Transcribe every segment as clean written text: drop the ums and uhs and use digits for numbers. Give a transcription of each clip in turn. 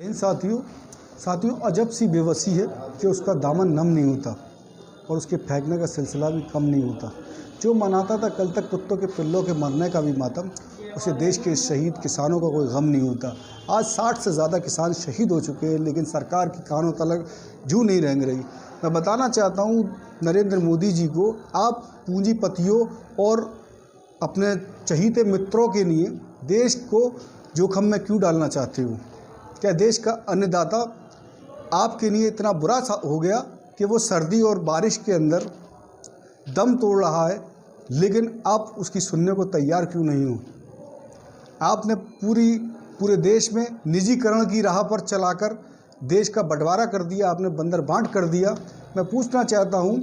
इन साथियों अजब सी बेबसी है कि उसका दामन नम नहीं होता और उसके फेंकने का सिलसिला भी कम नहीं होता। जो मनाता था कल तक कुत्तों के पिल्लों के मरने का भी मातम, उसे देश के शहीद किसानों का कोई गम नहीं होता। आज 60 से ज़्यादा किसान शहीद हो चुके हैं, लेकिन सरकार की कानों तलक जू नहीं रेंग रही। मैं बताना चाहता हूँ नरेंद्र मोदी जी को, आप पूंजीपतियों और अपने चहीते मित्रों के लिए देश को जोखिम में क्यों डालना चाहते हो? क्या देश का अन्नदाता आपके लिए इतना बुरा हो गया कि वो सर्दी और बारिश के अंदर दम तोड़ रहा है, लेकिन आप उसकी सुनने को तैयार क्यों नहीं हो? आपने पूरे देश में निजीकरण की राह पर चलाकर देश का बंटवारा कर दिया, आपने बंदर बांट कर दिया। मैं पूछना चाहता हूँ,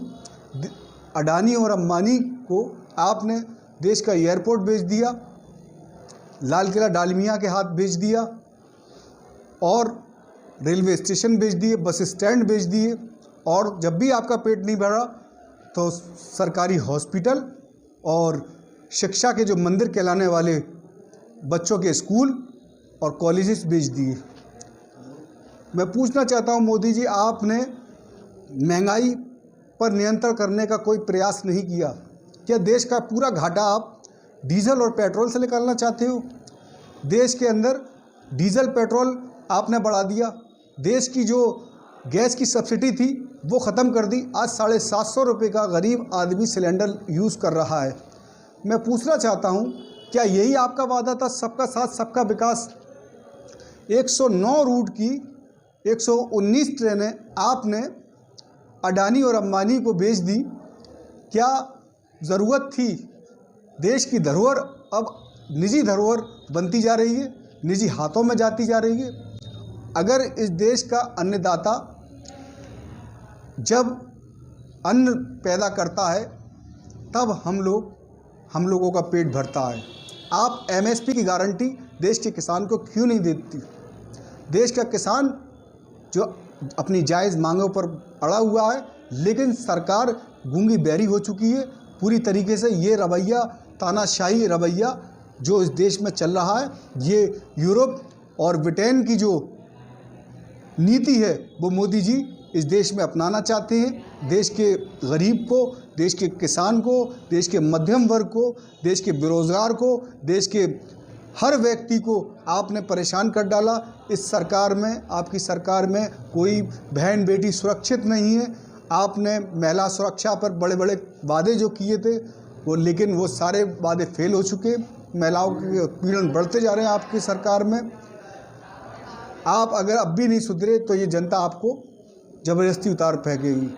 अडानी और अंबानी को आपने देश का एयरपोर्ट बेच दिया, लाल किला डालमिया के हाथ बेच दिया और रेलवे स्टेशन बेच दिए, बस स्टैंड बेच दिए, और जब भी आपका पेट नहीं भरा तो सरकारी हॉस्पिटल और शिक्षा के जो मंदिर कहलाने वाले बच्चों के स्कूल और कॉलेजेस बेच दिए। मैं पूछना चाहता हूं मोदी जी, आपने महंगाई पर नियंत्रण करने का कोई प्रयास नहीं किया? क्या देश का पूरा घाटा आप डीजल और पेट्रोल से निकालना चाहते हो? देश के अंदर डीजल पेट्रोल आपने बढ़ा दिया, देश की जो गैस की सब्सिडी थी वो ख़त्म कर दी। आज 750 रुपये का गरीब आदमी सिलेंडर यूज़ कर रहा है। मैं पूछना चाहता हूँ, क्या यही आपका वादा था, सबका साथ सबका विकास? 109 रूट की 119 ट्रेनें आपने अडानी और अंबानी को बेच दी। क्या ज़रूरत थी? देश की धरोहर अब निजी धरोहर बनती जा रही है, निजी हाथों में जाती जा रही है। अगर इस देश का अन्नदाता जब अन्न पैदा करता है तब हम लोगों का पेट भरता है। आप एमएसपी की गारंटी देश के किसान को क्यों नहीं देती? देश का किसान जो अपनी जायज़ मांगों पर अड़ा हुआ है, लेकिन सरकार गूंगी बहरी हो चुकी है। पूरी तरीके से ये रवैया, तानाशाही रवैया जो इस देश में चल रहा है, ये यूरोप और ब्रिटेन की जो नीति है वो मोदी जी इस देश में अपनाना चाहते हैं। देश के गरीब को, देश के किसान को, देश के मध्यम वर्ग को, देश के बेरोज़गार को, देश के हर व्यक्ति को आपने परेशान कर डाला। इस सरकार में, आपकी सरकार में कोई बहन बेटी सुरक्षित नहीं है। आपने महिला सुरक्षा पर बड़े बड़े वादे जो किए थे लेकिन वो सारे वादे फेल हो चुके। महिलाओं के उत्पीड़न बढ़ते जा रहे हैं आपकी सरकार में। आप अगर अब भी नहीं सुधरे तो ये जनता आपको ज़बरदस्ती उतार फेंकेगी।